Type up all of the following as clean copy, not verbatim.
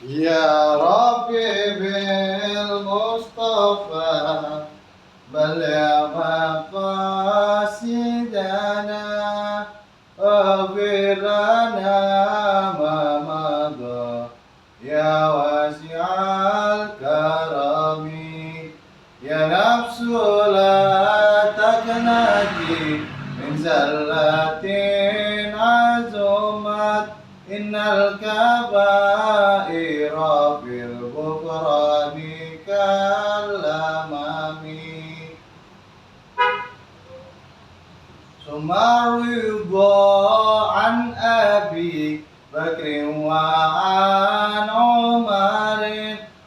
يا ربي بالمصطفى بلغ مقاصدنا واغفر لنا ما مضى يا واسع الكرم يا نفس لا تقنطي من زلة عزمت إن الكبائر في الغفران كالأمام ثم الرضا عن أبي بكر وعن عمر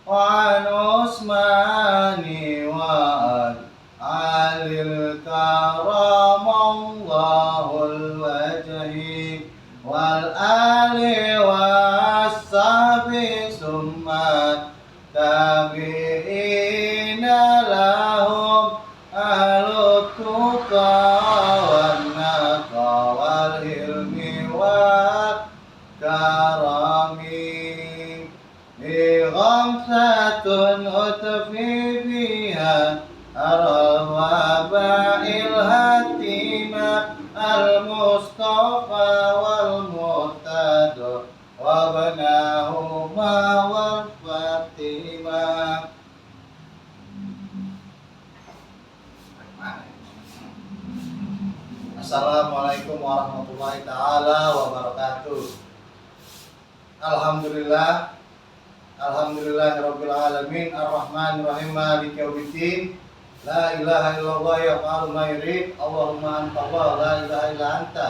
وعن عثمان وعن علي الكرم الله الوجه والآل والصحب ثم التابعين لهم أهل التقى والنقى والعلم والكرم غمسة أطفي بها أرى الوباء الهتيمة المصطفى والمرتضى وابناهما والفاطمة. Assalamualaikum warahmatullahi taala wabarakatuh. Alhamdulillah, alhamdulillahirabbil alamin, arrahmanir rahim, maliki yaumiddin. La ilaha illallah yaf'alu ma yurid. Allahumma anta Allah, la ilaha illa anta.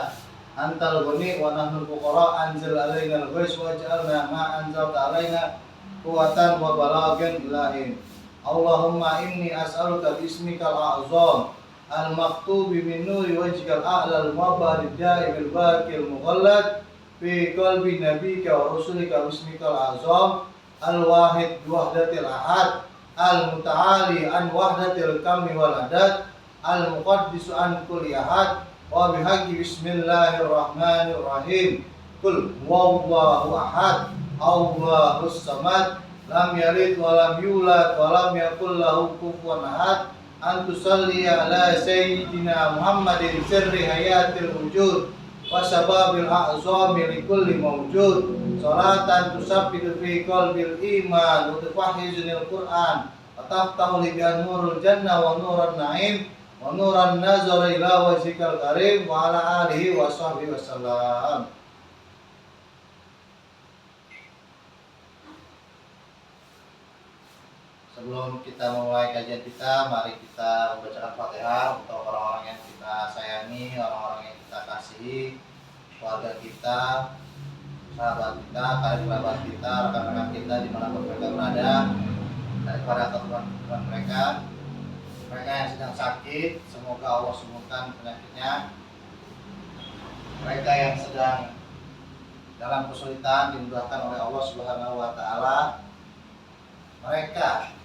Antal ghani wa nahnul fuqara, anzil alaina al-ghais waj'alna ma anzalta alaina quwwatan wa balaghan ilahin. Allahumma inni as'aluka bismikal a'zam al-maktubi min nuri wajhikal a'la al-mubarid da'ibil baqil mughallad fi qalbi nabiyyika wa rasulika bismikal a'zam al-wahid wahdatil ahad al-muta'ali an wahdatil kammi wal adad al-muqaddisu an kulli ahad wa bihaqqi bismillahirrahmanirrahim kul huwallahu ahad Allahus samad lam yalid wa lam yulad wa lam yakul lahu kufuwan ahad an tusalli ala sayyidina Muhammadin sirri hayatil wujud wa sababil a'zami li kulli mawjud salatan tusabbitu fi qalbil iman wa tufahhizunil Qur'an wa taftahu li bihan nurul jannah wa nuran na'im wa nuran nazar ila wajhikal karim wa ala alihi wa sahbihi wasallam. Sebelum kita memulai kajian kita, mari kita membacakan Fatihah untuk orang-orang yang kita sayangi, orang-orang yang kita kasihi, keluarga kita, sahabat kita, kerabat kita, rekan-rekan kita dimanapun mereka berada, daripada kebutuhan mereka yang sedang sakit, semoga Allah sembuhkan penyakitnya. Mereka yang sedang dalam kesulitan dimudahkan oleh Allah Subhanahu wa taala. Mereka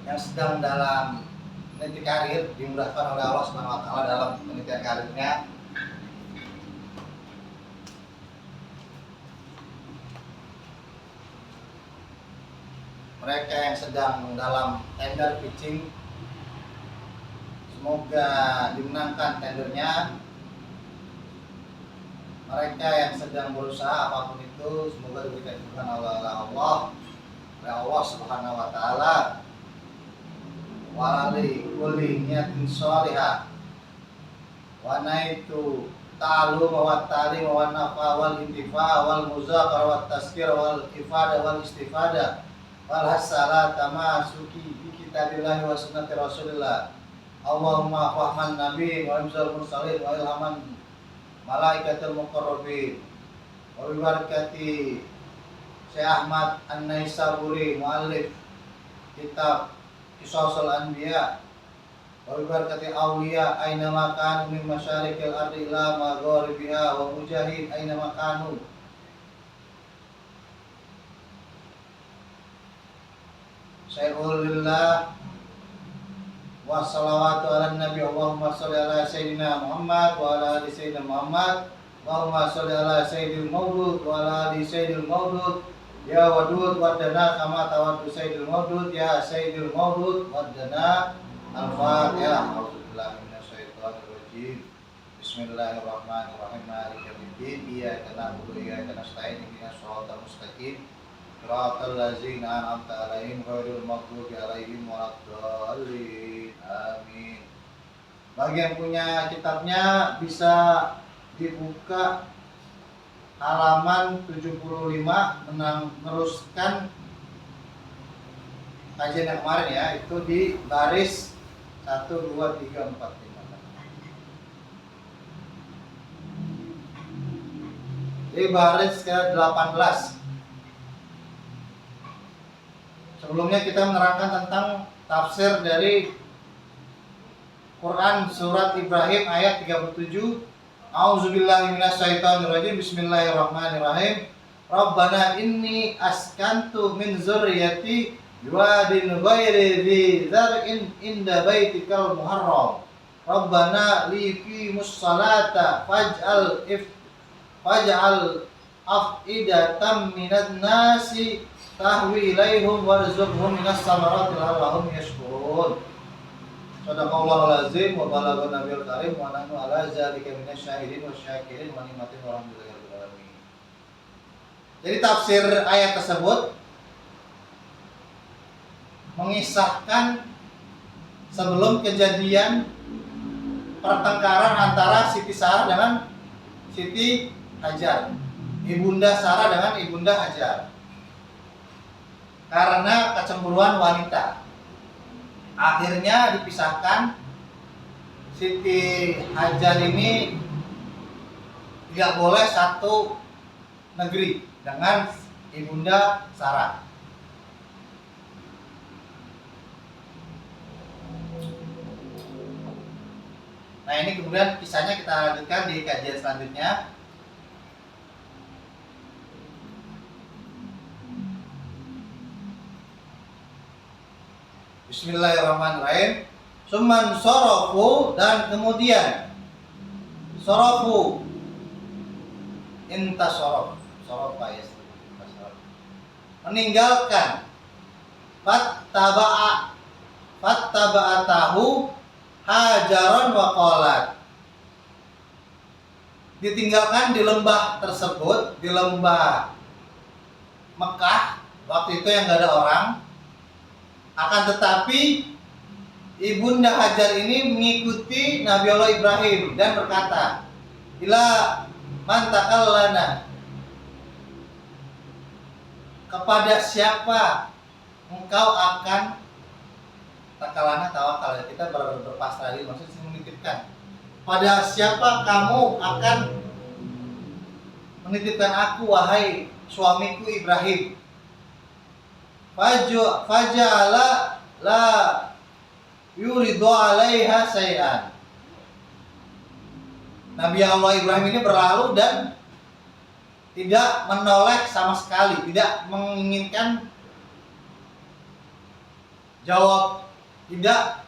yang sedang dalam meniti karir dimudahkan oleh Allah Subhanahu wa taala dalam penelitian karirnya. Mereka yang sedang dalam tender pitching, semoga dimenangkan tendernya. Mereka yang sedang berusaha apapun itu, semoga diberikan kemudahan oleh Allah Subhanahu wa taala. Walali kulli niyatin sholihah wa naitu ta'allum wa ta'lim wa nafa wal intifa wal muzakara wat tazkir wal ifada wal istifada wal hasalata ma suki bi kitabillah wa sunnati rasulillah. Allahumma fahman nabi wa imzal mursalin wa ilhaman malaikatul muqarrabin wa bi barakati Syekh Ahmad An-Naisaburi muallif kitab Qisasul Anbiya wa bi barakati awliya aina makan min masyariqil ardi ila magharibiha wa mujahid aina makanu. Sayyidul lillah Wassalawatu ala nabi Allahumma sholli ala sayyidina Muhammad wa ala ali sayyidina Muhammad. Allahumma sholli ala sayyidil maulud wa ala ali sayyidil maulud. Ya wadud wadana kama tawaddu sayyidil maulud ya sayyidil maulud wadana. Al-Fatihah. A'udzubillahi minasyaitonir rajim. Bismillahirrahmanirrahim. Maliki yaumiddin. Iyyaka na'budu wa iyyaka nasta'in. Ihdinas shiratal mustaqim. Shiratal ladzina an'amta 'alaihim ghairil maghdubi 'alaihim waladdallin. Amin. Bagi yang punya kitabnya bisa dibuka halaman 75 meneruskan kajian yang kemarin ya, itu di baris 1 2 3 4 5. Di baris ke-18. Sebelumnya kita menerangkan tentang tafsir dari Quran surat Ibrahim ayat 37. A'udzubillahi minasyaitonirrajim. Bismillahirrahmanirrahim. Rabbana inni askantu min dzurriyyati biwadin ghairi dzi zar'in inda baitikal muharram. Rabbana liqimus salata faj'al af'idatam minan nasi tahwi ilaihim warzuqhum minas samarati la'allahum yashkurun. Sadaqallahul azim wa balagha nabiyul karim wa nahnu ala zalika minasyahidin wasyakirin wa ni'matin wa alhamdulillahi rabbil alamin. Jadi tafsir ayat tersebut mengisahkan sebelum kejadian pertengkaran antara Siti Sarah dengan Siti Hajar, Ibunda Sarah dengan Ibunda Hajar, karena kecemburuan wanita. Akhirnya dipisahkan. Siti Hajar ini tidak boleh satu negeri dengan Ibunda Sarah. Nah, ini kemudian kisahnya kita lanjutkan di kajian selanjutnya. Bismillahirrahmanirrahim. Summan sorofu, dan kemudian sorofu intasorof sorofa ya, meninggalkan fattaba'atahu hajaron wa qalat, ditinggalkan di lembah tersebut, di lembah Mekah waktu itu yang gak ada orang. Akan tetapi Ibunda Hajar ini mengikuti Nabi Allah Ibrahim dan berkata, ila man takallana, kepada siapa engkau akan takalana tawakal, kita berpasrah diri, maksudnya menitipkan. Pada siapa kamu akan menitipkan aku, wahai suamiku Ibrahim? Faja'ala la yuridu 'alaiha say'an. Nabi Allah Ibrahim ini berlalu dan tidak menoleh sama sekali, tidak menginginkan jawab, tidak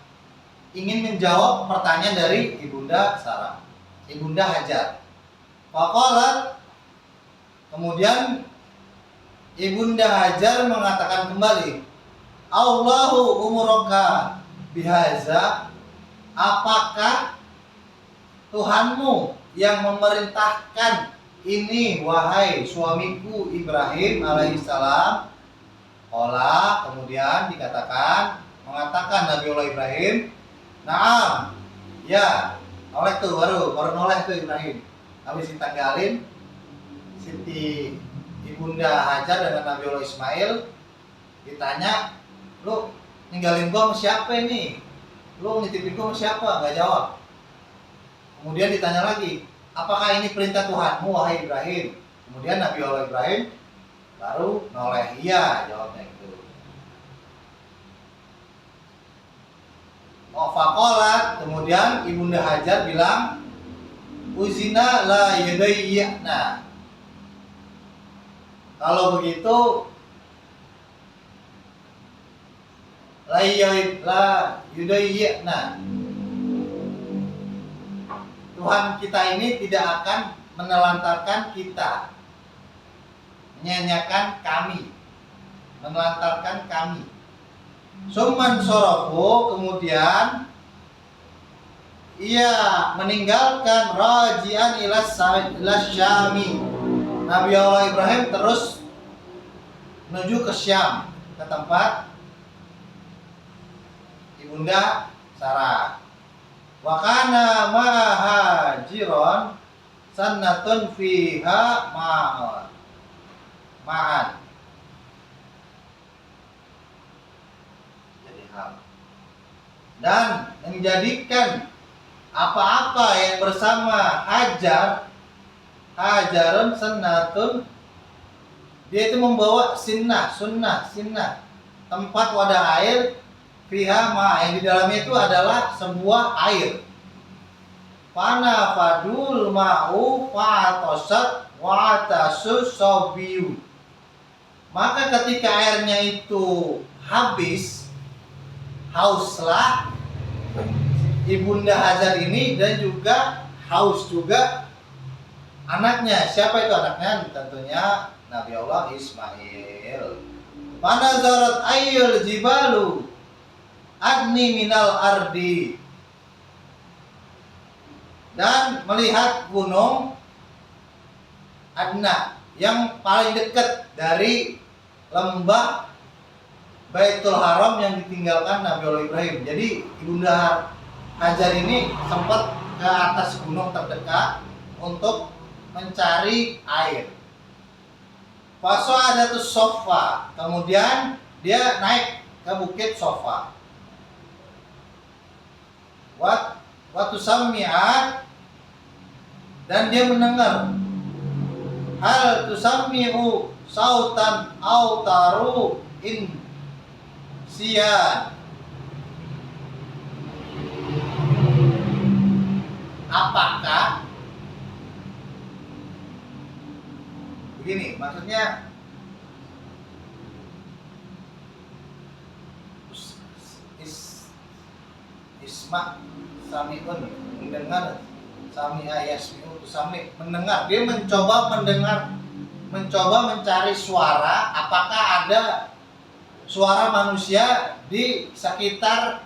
ingin menjawab pertanyaan dari Ibunda Sarah, Ibunda Hajar. Faqalat, kemudian Ibunda Hajar mengatakan kembali, Allahu umuroka bihaza, apakah Tuhanmu yang memerintahkan ini, wahai suamiku Ibrahim alaihissalam? Qala, kemudian mengatakan Nabi Allah Ibrahim, naam, ya, noleh tuh, baru noleh tuh Ibrahim. Habis ditanggalin Siti Ibunda Hajar dengan Nabi Allah Ismail, ditanya, lu ninggalin gua sama siapa ini? Lu nitipin gua sama siapa? Gak jawab. Kemudian ditanya lagi, apakah ini perintah Tuhanmu, wahai Ibrahim? Kemudian Nabi Allah Ibrahim baru noleh, iya, jawabnya itu. Faqalat, kemudian Ibunda Hajar bilang, uzina la yadayyana. Kalau begitu la yudayyina. Tuhan kita ini tidak akan menelantarkan kita, menyanyiakan kami, menelantarkan kami. Summan sorofu, kemudian ia meninggalkan rajian ila Syami. Nabi Allah Ibrahim terus menuju ke Syam, ke tempat ibunda Sarah. Wa kana mahajiron sannatun fiha ma'an. Jadi hal. Dan menjadikan apa-apa yang bersama Hajarun sannatun, dia itu membawa sunnah, tempat wadah air, fiha ma, yang di dalamnya itu adalah sebuah air. Fana fadul ma'u fa'atosat wa'atasus sobiyu. Maka ketika airnya itu habis, hauslah ibunda Hajar ini, dan juga haus juga anaknya. Siapa itu anaknya? Tentunya Nabi Allah Ismail. Panazarat ayyul jibalu adni minal ardi. Dan melihat gunung Adna yang paling dekat dari lembah Baitul Haram yang ditinggalkan Nabi Allah Ibrahim. Jadi ibunda Hajar ini sempat ke atas gunung terdekat untuk mencari air. Fasa'adatus Sofa, kemudian dia naik ke bukit Sofa. Watu sami'at, dan dia mendengar. Hal tusammi'u sautan autaru in sian. Apakah begini, maksudnya isma sami'un, mendengar, sami'a yasmi'u sami, mendengar. Dia mencoba mencari suara, apakah ada suara manusia di sekitar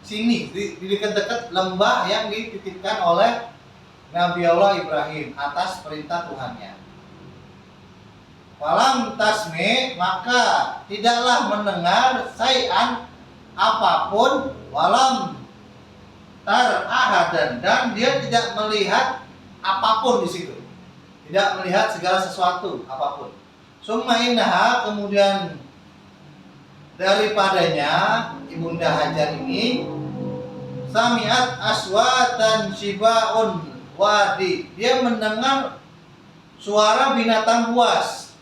sini, di dekat-dekat lembah yang dititipkan oleh Nabi Allah Ibrahim atas perintah Tuhannya. Falam tasmi, maka tidaklah mendengar sayan apapun, walam tarahadan, dan dia tidak melihat apapun di situ, tidak melihat segala sesuatu apapun. Summa innaha, kemudian daripadanya ibunda Hajar ini sami'at aswatan shibaun wadi, dia mendengar suara binatang buas,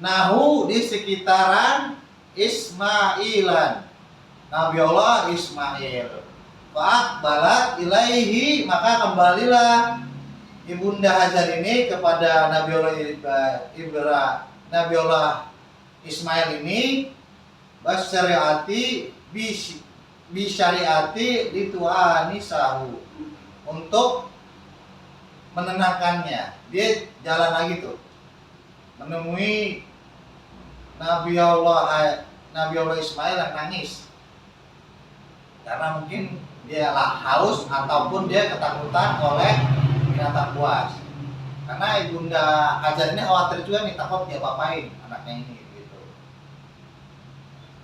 nahu, di sekitaran Ismailan, Nabi Allah Ismail. Fa'aqbalat ilaihi, maka kembalilah ibunda Hajar ini kepada Nabi Allah Ismail ini, basyariati bisyariati dituani sahu, untuk menenangkannya. Dia jalan lagi tuh menemui Nabi Allah Ismail yang nangis, karena mungkin dia haus ataupun dia ketakutan oleh binatang buas. Karena ibunda Hajar ini khawatir juga nih, takut dia apain anaknya ini gitu.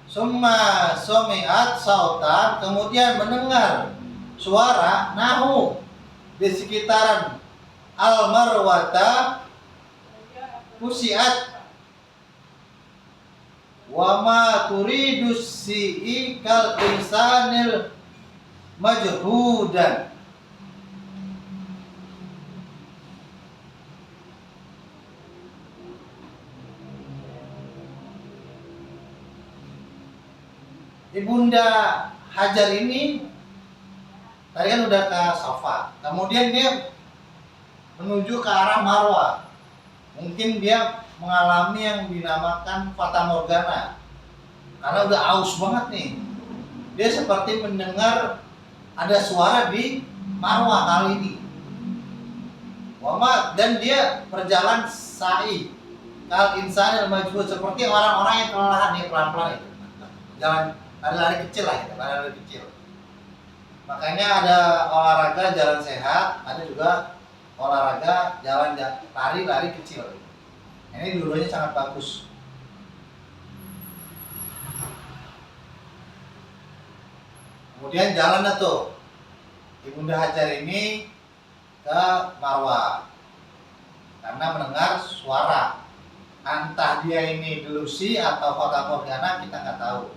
Summa somi'at sautan, kemudian mendengar suara, nahu, di sekitaran al-marwata kusiat wa ma turidus si'i kal insanil majhudan. Ibunda Hajar ini tadi kan udah ke Safa, kemudian dia menuju ke arah Marwah. Mungkin dia mengalami yang dinamakan Fata Morgana. karena udah aus banget nih. Dia seperti mendengar ada suara di Marwah kali ini. Dan dia berjalan sa'i kal insan yang majbur, seperti orang-orang yang kelelahan nih, pelan-pelan itu. Jalan lari-lari kecil lah gitu, lari-lari kecil. Makanya ada olahraga jalan sehat, ada juga olahraga jalan lari-lari kecil. Ini dua-duanya sangat bagus. Kemudian jalan tuh Ibunda Hajar ini ke Marwah karena mendengar suara. Entah dia ini delusi atau fata morgana, kita nggak tahu.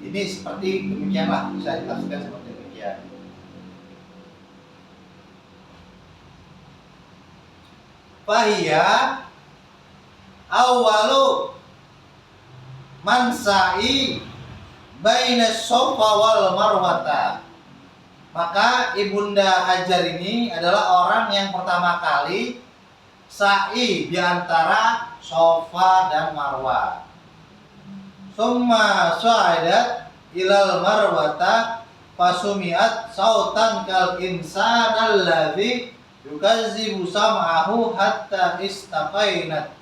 Ini seperti demikianlah, bisa ditafsirkan seperti demikian. Fahiyya awalu mansai baina Safa wal Marwata. Maka Ibunda Hajar ini adalah orang yang pertama kali sa'i di antara Safa dan Marwah. Summa su'idat ilal Marwata fasumi'at sautan kal insan alladhi yukazzibu sam'ahu hatta istaqainat.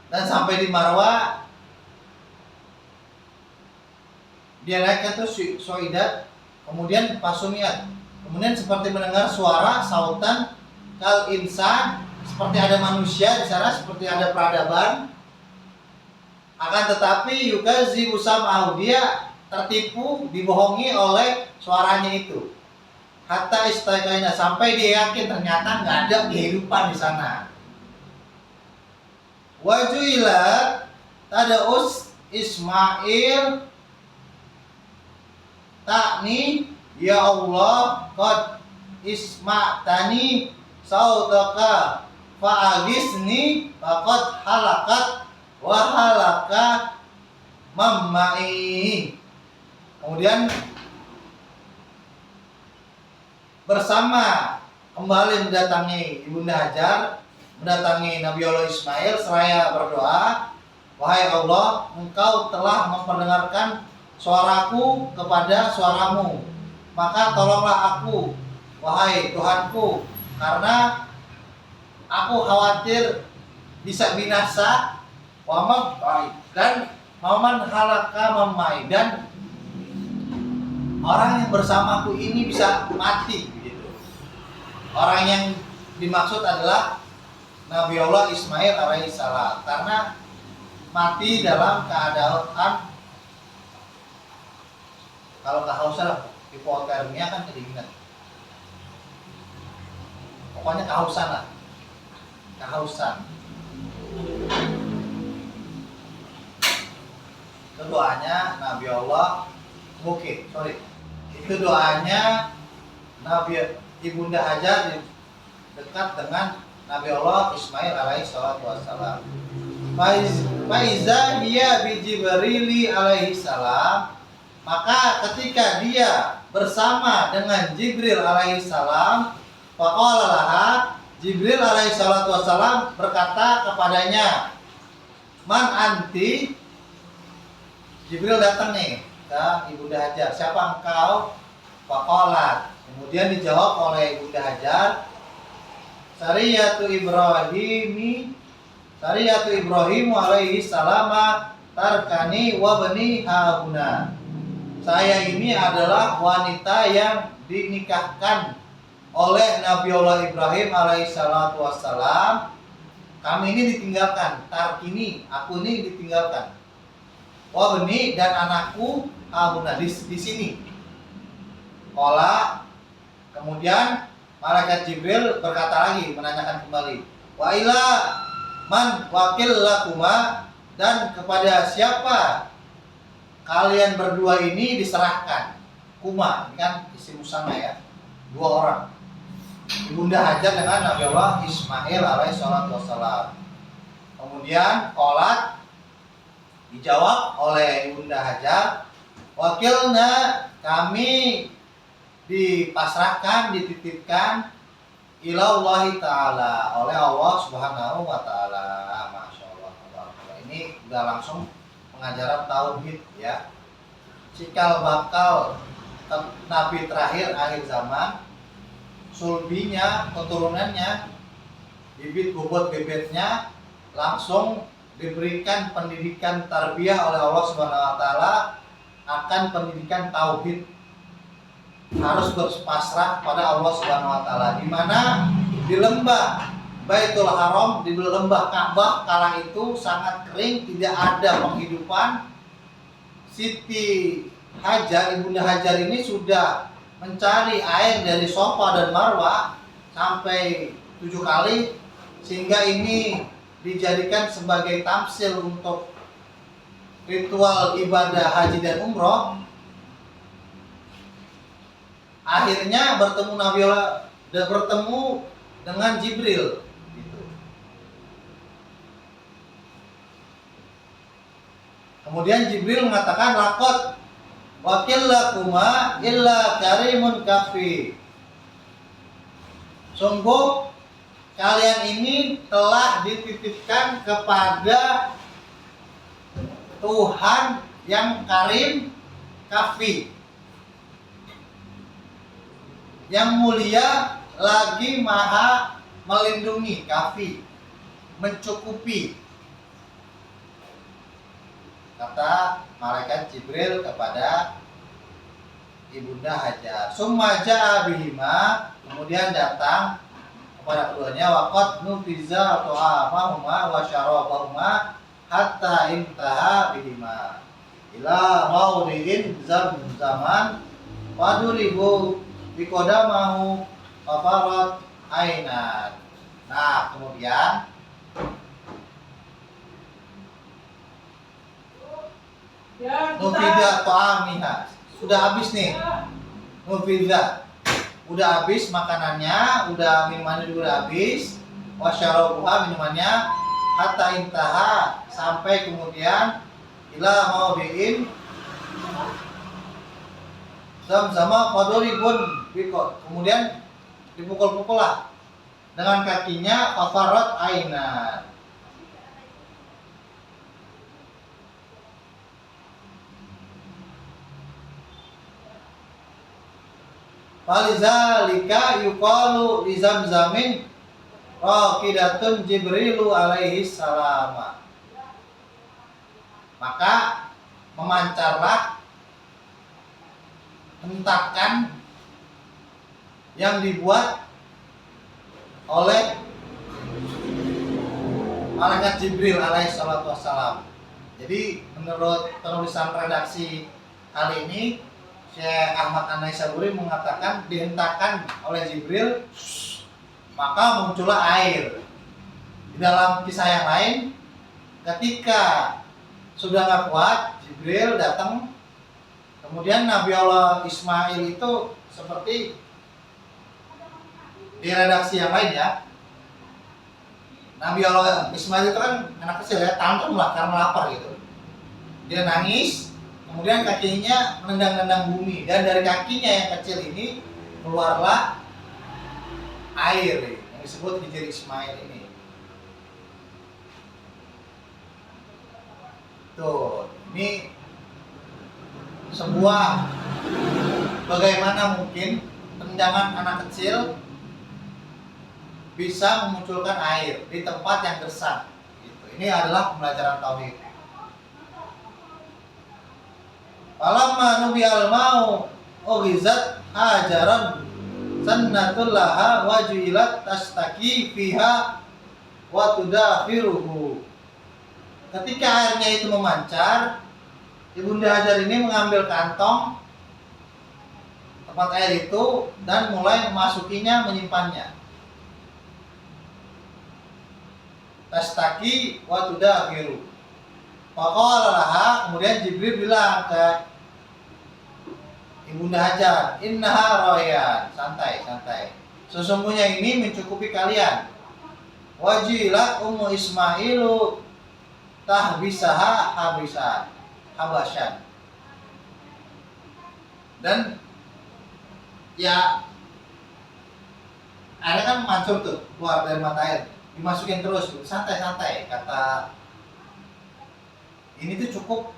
Dan sampai di Marwah dia naik ke su'idat, kemudian pasumiat, kemudian seperti mendengar suara sautan kal insan, seperti ada manusia di sana, seperti ada peradaban. Akan tetapi yukazibu sam'ahu, dia tertipu, dibohongi oleh suaranya itu. Hatta istaqaina, sampai dia yakin ternyata nggak ada kehidupan di sana. Wajuilat tadaus Ismail takni ya Allah qad isma'tani sautaka fa'agisni faqad halakat wa halaka mammai. Kemudian bersama kembali mendatangi Ibunda Hajar, mendatangi Nabi Allah Ismail seraya berdoa, wahai Allah, engkau telah memperdengarkan suaraku kepada suaramu, maka tolonglah aku, wahai Tuhanku, karena aku khawatir bisa binasa, dan maman halaka mamai, dan orang yang bersamaku ini bisa mati gitu. Orang yang dimaksud adalah Nabi Allah Ismail alaihissalam, karena mati dalam keadaan, kalau kehausan, hipotermia kan kedinginan, pokoknya kehausan lah, kehausan. Itu doanya Nabi Allah, itu doanya Nabi Ibunda Hajar dekat dengan Nabi Allah Ismail alaihi salatu wassalam. Faiza hiya bi Jibril alaihi salam, maka ketika dia bersama dengan Jibril alaihi salam, faqala laha, Jibril alaihi salatu wassalam berkata kepadanya, man anti? Jibril datang nih ke Ibunda Hajar, siapa engkau? Faqalat, kemudian dijawab oleh Ibunda Hajar, Sariyatu Ibrahim alaihi salama tarkani wa bani hauna. Saya ini adalah wanita yang dinikahkan oleh Nabi Allah Ibrahim alaihi salatu wassalam. Kami ini ditinggalkan, tarkini, aku ini ditinggalkan. Wa bani, dan anakku hauna di sini. Kemudian Malaikat Jibril berkata lagi, menanyakan kembali, wa ila man wakil lakuma, dan kepada siapa kalian berdua ini diserahkan? Kuma, ini kan isim musanna ya, dua orang, Ibunda Hajar dengan Nabi Allah Ismail alaihi salatu wassalam. Kemudian qolat, dijawab oleh Ibunda Hajar, wakilna, kami dipasrahkan, dititipkan ilallahi ta'ala, oleh Allah Subhanahu wa ta'ala. Masya Allah. Ini udah langsung pengajaran tauhid ya. Cikal bakal nabi terakhir akhir zaman, sulbinya, keturunannya, bibit bobot bebetnya langsung diberikan pendidikan tarbiyah oleh Allah Subhanahu wa taala akan pendidikan tauhid. Harus berpasrah pada Allah Subhanahu wa taala, di mana di lembah Baitul Haram, di lembah Ka'bah kala itu sangat kering, tidak ada penghidupan. Siti Hajar, Ibunda Hajar ini sudah mencari air dari Safa dan Marwah sampai 7 kali, sehingga ini dijadikan sebagai tamsil untuk ritual ibadah haji dan umroh. Akhirnya bertemu Nabi Allah dan bertemu dengan Jibril gitu. Kemudian Jibril mengatakan, laqad wakillakuma illa karimun kafi. Sungguh kalian ini telah dititipkan kepada Tuhan yang karim, kafi, yang mulia lagi maha melindungi, kafi, mencukupi, kata malaikat Jibril kepada Ibunda Hajar. Summa ja'a bihima, kemudian datang kepada keduanya, waqad nufiza ta'amahuma wa syarabahuma hatta intaha bihima ila mawdi'in zaman waduribu biqadamahu fafarat ainan. Nah, kemudian nufida ta'amiha, sudah habis nih. Nufida, udah habis makanannya, udah minumannya juga udah habis. Wasyarabuha, minumannya, hatta intaha, sampai kemudian ila maudiin sama fadoribun bikot, kemudian dipukul-pukul lah dengan kakinya, fafarat ainan. Falizalika yuqalu li zamzamin raqidatun Jibrilu alaihi salam. Maka memancarlah hentakan yang dibuat oleh malaikat Jibril alaihi salatu wassalam. Jadi menurut penulisan redaksi kali ini, Syekh Ahmad An-Naisaburi mengatakan dihentakan oleh Jibril, maka muncullah air. Di dalam kisah yang lain, ketika sudah nggak kuat, Jibril datang. Kemudian Nabi Allah Ismail itu seperti di redaksi yang lain ya, Nabi Allah Ismail itu kan anak kecil ya, tantrum lah karena lapar gitu. Dia nangis, kemudian kakinya menendang-nendang bumi, dan dari kakinya yang kecil ini keluarlah air yang disebut hijir Ismail ini. Tuh, ini sebuah bagaimana mungkin tendangan anak kecil bisa memunculkan air di tempat yang gersang gitu. Ini adalah pembelajaran tauhid. Falamma nubiyal mau ughizat hajaran sannatul laha wa ju'ilat tastaki fiha wa tudafiruhu. Ketika airnya itu memancar, Ibunda Hajar ini mengambil kantong tempat air itu dan mulai memasukinya, menyimpannya. Tastaki wa tudafiru. Faqala laha, kemudian Jibril bilang ke Ibunda Hajar, innaha royan, santai, santai. Sesungguhnya ini mencukupi kalian. Wajilat ummu Ismailu tahbisaha habisan, habasyan. Dan ya Airnya kan mancur tuh, keluar dari mata air, dimasukin terus, santai-santai. Kata ini tuh cukup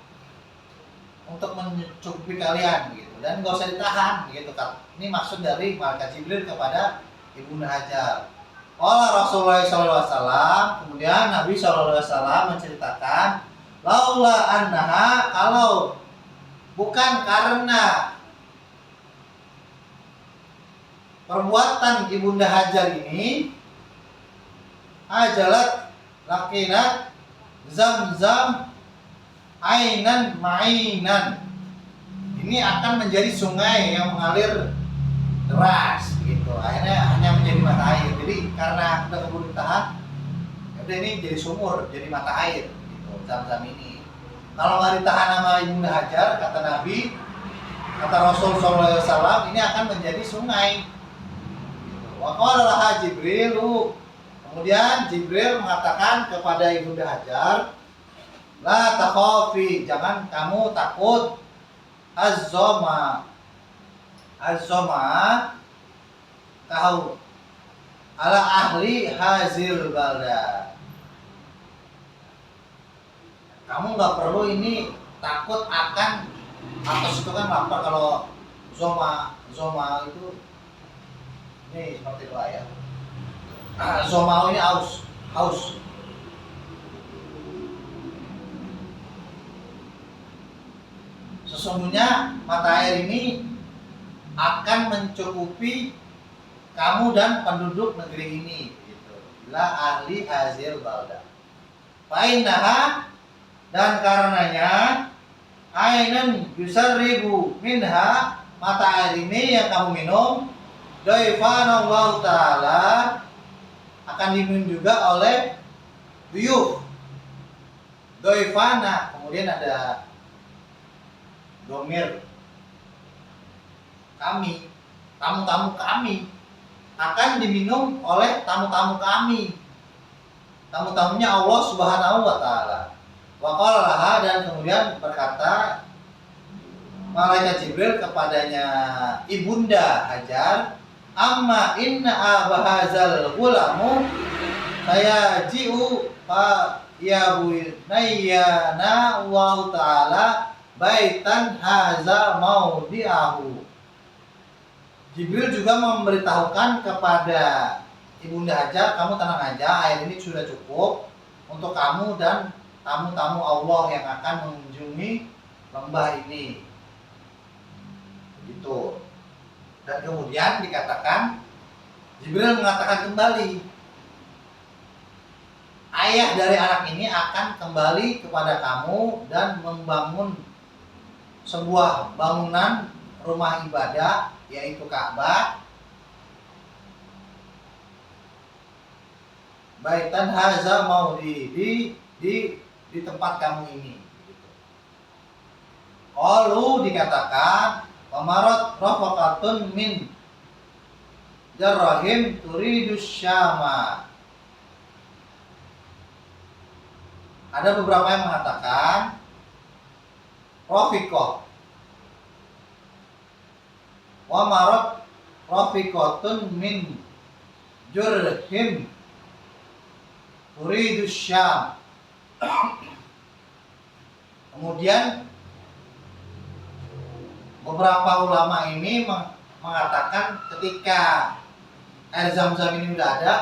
untuk mencukupi kalian gitu, dan nggak usah ditahan gitu kan. Ini maksud dari malaikat Jibril kepada Ibunda Hajar. Allah Rasulullah SAW, kemudian Nabi SAW menceritakan, laula annaha, kalau bukan karena perbuatan Ibunda Hajar ini, ajalat lakinat zam-zam ainan mainan, ini akan menjadi sungai yang mengalir deras gitu, akhirnya hanya menjadi mata air. Jadi karena udah keburu ditahan, udah ini jadi sumur, jadi mata air gitu, zam-zam ini. Kalau nggak ditahan sama Ibunda Hajar, kata Nabi, kata Rasul SAW, ini akan menjadi sungai. Wa qala laha Jibril, kemudian Jibril mengatakan kepada Ibunda Hajar, la takhafi, jangan kamu takut, az-zama kau ala ahli hazil balda. Kamu nggak perlu ini takut akan, atas itu kan lapar, kalau zoma itu ini seperti itu ya. Zoma ini haus. Sesungguhnya mata air ini akan mencukupi kamu dan penduduk negeri ini gitu. La ahli hazil balda. Fainaha, dan karenanya, ainan yusarribu minha, mata air ini yang kamu minum, doifana Allah Ta'ala, akan diminum juga oleh duyuf. Doifana, kemudian ada domir, kami, tamu-tamu kami, akan diminum oleh tamu-tamu kami. Tamu-tamunya Allah Subhanahu wa Ta'ala. Wa qala laha, dan kemudian berkata malaikat Jibril kepadanya Ibunda Hajar, amma inna abahazal gulamu saya ji'u fa ya bunayyana Allah Ta'ala baitan haza maudi'ahu. Jibril juga memberitahukan kepada Ibunda Hajar, kamu tenang aja, air ini sudah cukup untuk kamu dan tamu-tamu Allah yang akan mengunjungi lembah ini. Begitu. Dan kemudian dikatakan, Jibril mengatakan kembali, ayah dari anak ini akan kembali kepada kamu dan membangun sebuah bangunan rumah ibadah, yaitu Ka'bah, baitan haza mau di tempat kamu ini. Qalu, dikatakan, Wamarat rafaqatun min jarrahim turidus syama. Ada beberapa yang mengatakan rafiqah. Wamarat rafiqatun min jurhim turidus syam. Kemudian beberapa ulama ini mengatakan ketika air zam-zam ini udah ada,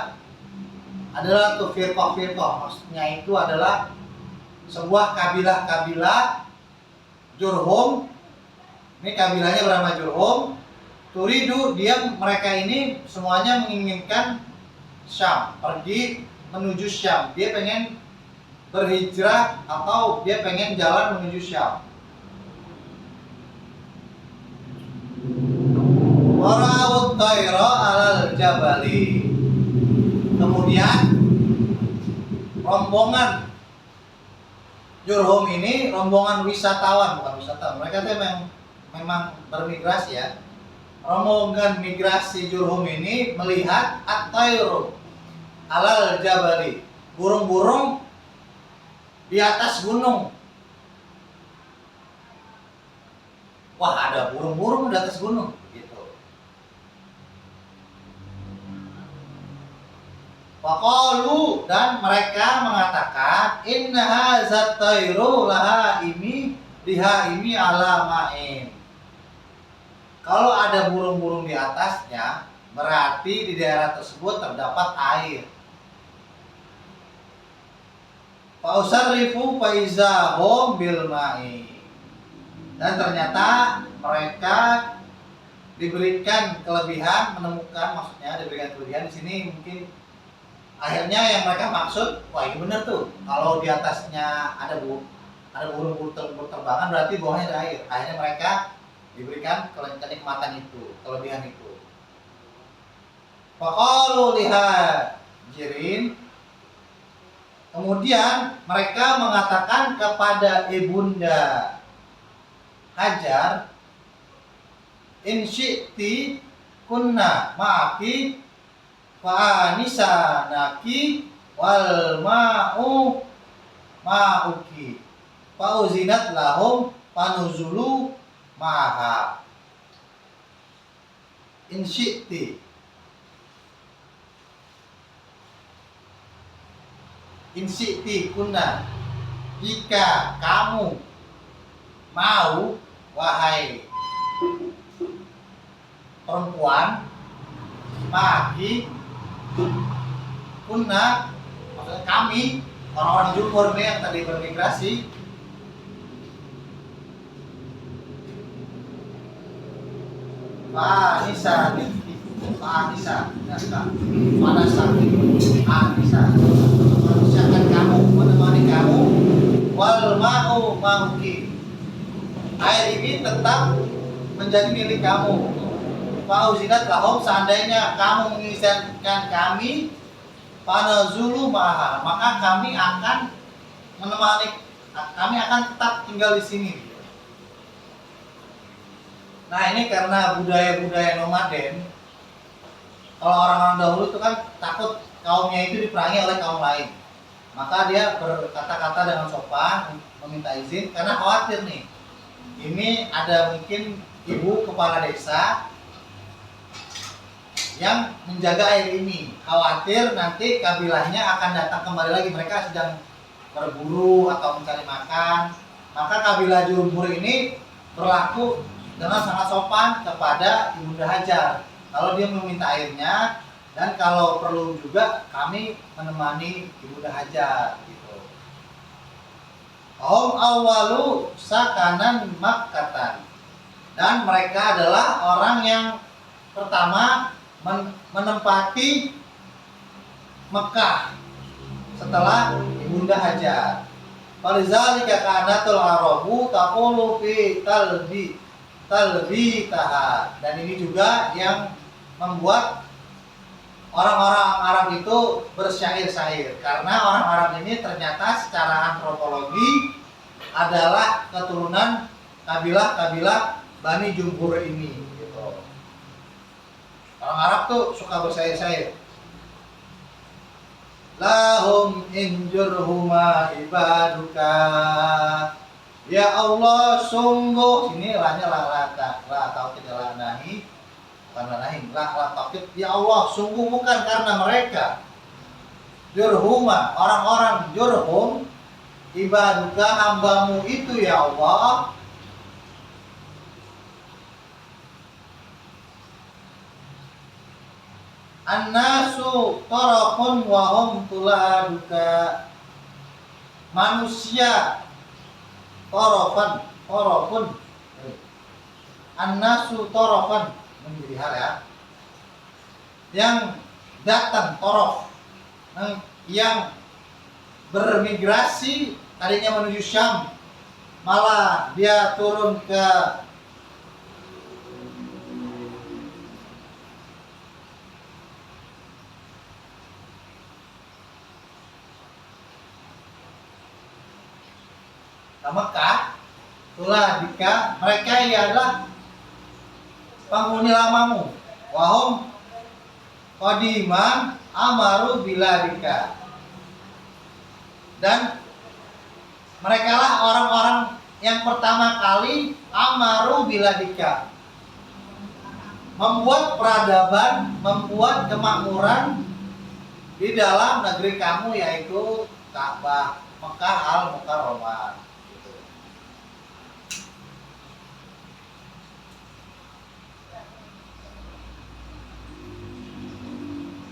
adalah tuh firqah, maksudnya itu adalah sebuah kabilah Jurhum. Ini kabilahnya bernama Jurhum. Turidu, mereka ini semuanya menginginkan Syam, pergi menuju Syam. Dia pengen berhijrah atau dia pengen jalan menuju Syam. Warawut tayra alal jabali. Kemudian rombongan Jurhum ini rombongan wisatawan, bukan wisatawan. Mereka tuh memang bermigrasi ya. Rombongan migrasi Jurhum ini melihat at-tayru alal jabali, burung-burung di atas gunung. Wah, ada burung-burung di atas gunung gitu. Faqalu, dan mereka mengatakan, inna hadzat tayru laha ini ala ma'in. Kalau ada burung-burung di atasnya, berarti di daerah tersebut terdapat air. Fausarrifu faizahum bil ma'i. Dan ternyata mereka diberikan kelebihan, diberikan kelebihan di sini mungkin akhirnya yang mereka maksud, wah ini benar tuh. Kalau di atasnya ada burung-burung terbangan berarti bawahnya ada air. Akhirnya mereka diberikan kenikmatan itu, kelebihan itu. Faqalu lihajirin, kemudian mereka mengatakan kepada ibunda Hajar, in syi'ti kunna ma'aki fa'anisa naki wal ma'u ma'uki fa'uzinat lahum panuzulu ma'ha. In syi'ti, in syi'ti kunna, jika kamu mau, wahai perempuan, maki kunna, maksudnya kami orang-orang jumhur nih yang tadi bermigrasi, Anisa, manusiakan kamu, menemani kamu, wal ma'u ma'uki, air ini tetap menjadi milik kamu. Fauzinat lahum, seandainya kamu mengizinkan kami, panazulu maha, maka kami akan menemani, kami akan tetap tinggal di sini. Nah ini karena budaya-budaya nomaden, kalau orang-orang dahulu itu kan takut kaumnya itu diperangi oleh kaum lain, maka dia berkata-kata dengan sopan, meminta izin karena khawatir nih, ini ada mungkin ibu kepala desa yang menjaga air ini, khawatir nanti kabilahnya akan datang kembali lagi, mereka sedang berburu atau mencari makan, maka kabilah Jumhur ini berlaku dengan sangat sopan kepada Ibunda Hajar. Kalau dia meminta airnya, dan kalau perlu juga kami menemani Ibunda Hajar gitu. Awalu sakanan Makkatan, dan mereka adalah orang yang pertama menempati Mekah setelah Ibunda Hajar. Falizalika kanatul arabu taqulu fi talbitaha, dan ini juga yang membuat orang-orang Arab itu bersyair-syair, karena orang Arab ini ternyata secara antropologi adalah keturunan kabilah-kabilah Bani Jumhur ini gitu. Orang Arab tuh suka bersyair-syair. Lahum injurhuma ibaduka, ya Allah sungguh, ini lahnya la taukid la nahi, bukan la nahi, la taukid, ya Allah sungguh bukan karena mereka, jurhuma, orang-orang jurhum, ibaduka hambamu itu ya Allah, annasu tarafun wa hum tuladuka, manusia torofun, annasu torofan, menjadi hal ya, yang datang torof, yang bermigrasi tadinya menuju Syam, malah dia turun ke Mekah, itulah jika mereka adalah penghuni lamamu, wahum qadiman amaru biladika, dan mereka lah orang-orang yang pertama kali amaru biladika, membuat peradaban, membuat kemakmuran di dalam negeri kamu, yaitu Ka'bah Mekah Al-Mukarramah. Gitu.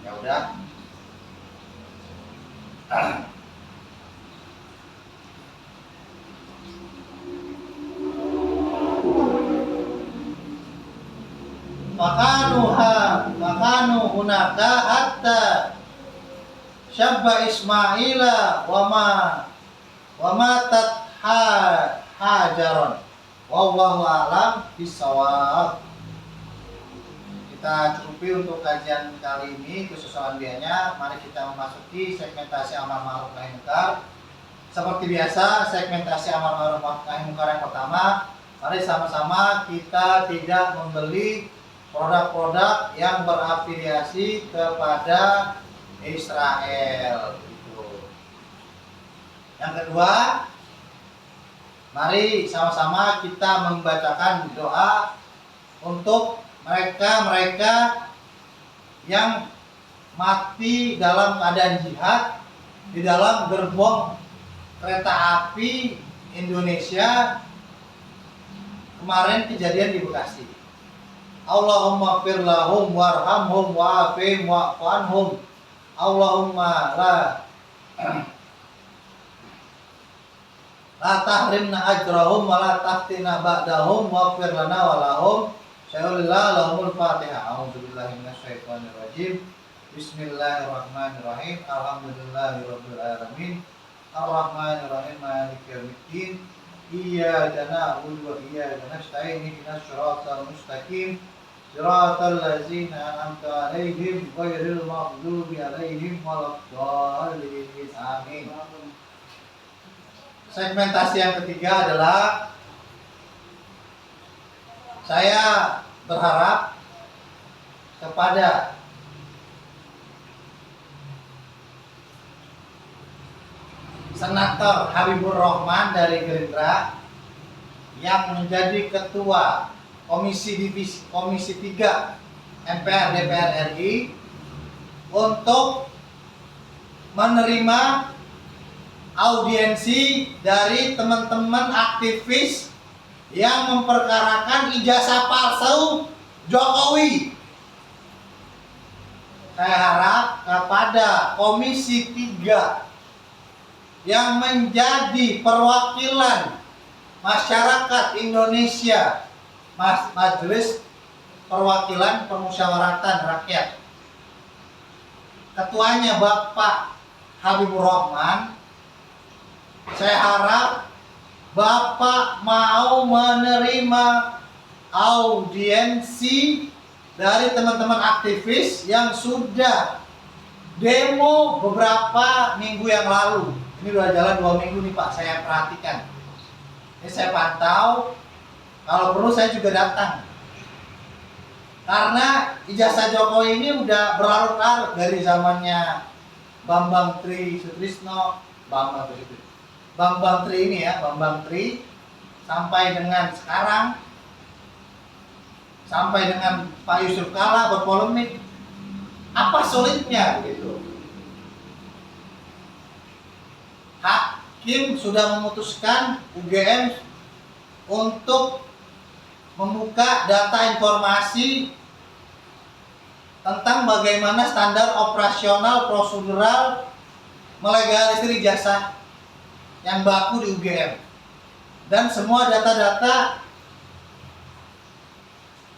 Ya udah. Makanu hunaka hatta syabba Ismaila wa matat hajaron wallahu a'lam bisawab. Kita cukupi untuk kajian kali ini khusus Anbianya. Mari kita memasuki segmentasi amar ma'ruf nahi munkar. Seperti biasa, segmentasi amar ma'ruf nahi munkar yang pertama, mari sama-sama kita tidak membeli produk-produk yang berafiliasi kepada Israel. Gitu. Yang kedua, mari sama-sama kita membacakan doa untuk mereka yang mati dalam keadaan jihad di dalam gerbong kereta api Indonesia kemarin kejadian di Bekasi. Allahumma fir lahum warhamhum wa'afihim wa'fu anhum. Allahumma la tahrimna ajrahum wa la taftina ba'dahum waghfir lana wa lahum. Sya'ulillah lahumul Fatihah. A'udzubillahi minasyaitonir rajim. Bismillahirrahmanirrahim. Alhamdulillahirabbil alamin. Arrahmanirrahim. Maliki yaumiddin. Iyyaka na'budu wa iyyaka nasta'in. Ihdinas shiratal mustaqim. Shiratal ladzina an'amta 'alaihim ghairil maghdubi 'alaihim waladdallin. Amin. Segmentasi yang ketiga adalah saya berharap kepada Senator Habibur Rahman dari Gerindra yang menjadi ketua Komisi 3 MPR DPR RI untuk menerima audiensi dari teman-teman aktivis yang memperkarakan ijazah palsu Jokowi. Saya harap kepada Komisi 3 yang menjadi perwakilan masyarakat Indonesia, Majelis Perwakilan Permusyawaratan Rakyat, ketuanya Bapak Habibur Rahman, saya harap Bapak mau menerima audiensi dari teman-teman aktivis yang sudah demo beberapa minggu yang lalu. Ini udah jalan 2 minggu nih Pak, saya perhatikan. Ini saya pantau, kalau perlu saya juga datang. Karena ijazah Jokowi ini udah berlarut-larut dari zamannya Bambang Tri Sutrisno, Bambang Tri ini ya, Bambang Tri, sampai dengan sekarang, sampai dengan Pak Yusuf Kalla berpolemik. Apa sulitnya gitu? Hakim sudah memutuskan UGM untuk membuka data informasi tentang bagaimana standar operasional prosedural melegalisir ijazah yang baku di UGM, dan semua data-data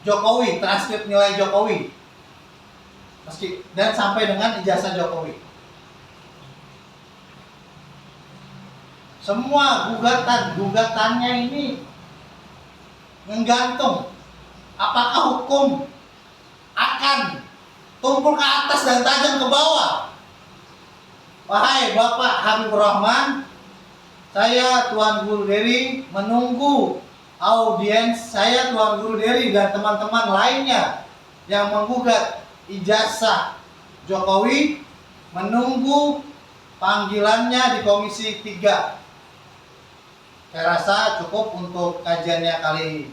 Jokowi, transkrip nilai Jokowi, dan sampai dengan ijazah Jokowi. Semua gugatannya ini menggantung apakah hukum akan tumpul ke atas dan tajam ke bawah. Wahai Bapak Habibur Rahman, saya Tuan Guru Dery menunggu audiens saya, Tuan Guru Dery dan teman-teman lainnya yang menggugat ijazah Jokowi, menunggu panggilannya di Komisi 3. Saya rasa cukup untuk kajian kali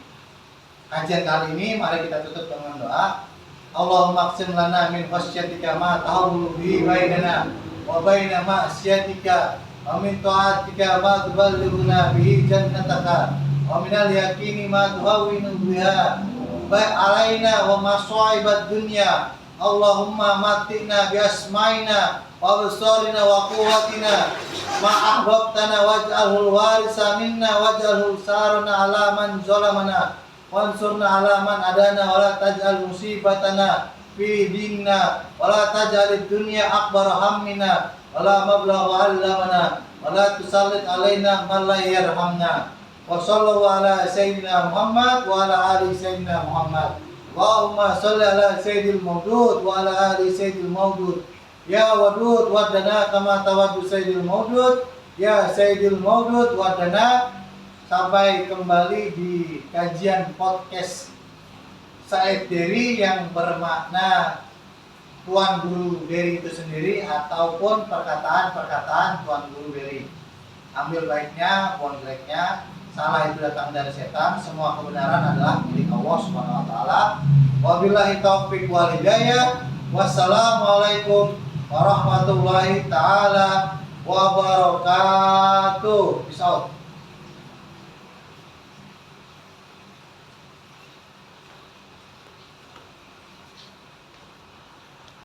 ini. Mari kita tutup dengan doa. Allahumma aqsim lana min khasyatika ma tahawwulu bihi bainana wa baina ma'siyatika wa min ta'atika ma tuballighuna bihi jannataka wa min al-yaqini ma tuhawwinu biha alaina wa masa'ibad dunya. Allahumma matina bi asma'ina wa absarina wa quwwatina ma ahbabtana waj'alhu warisa minna waj'alhu sarana ala man zalamana wansurna ala man adana wa la taj'al musibatana fi dinna wa la taj'alid dunya akbar hammina wa la mablagha ilmina wa la tusallit alaina man la yarhamna. Wa sallallahu ala sayyidina Muhammad wa ala ali sayyidina Muhammad. Allahumma salli ala sayyidil mawdud wa ala ali sayyidil mawdud. Ya wadud wadana kama tawaddu sayyidil mawdud. Ya sayyidil mawdud wadana. Sampai kembali di kajian podcast Said Dery yang bermakna Tuan Guru Dery itu sendiri ataupun perkataan-perkataan Tuan Guru Dery. Ambil baiknya, buang jeleknya. Salah itu datang dari setan. Semua kebenaran adalah milik Allah Subhanahu wa taala. Wabillahi taufiq wal hidayah. Wassalamualaikum warahmatullahi taala wabarakatuh. Peace out.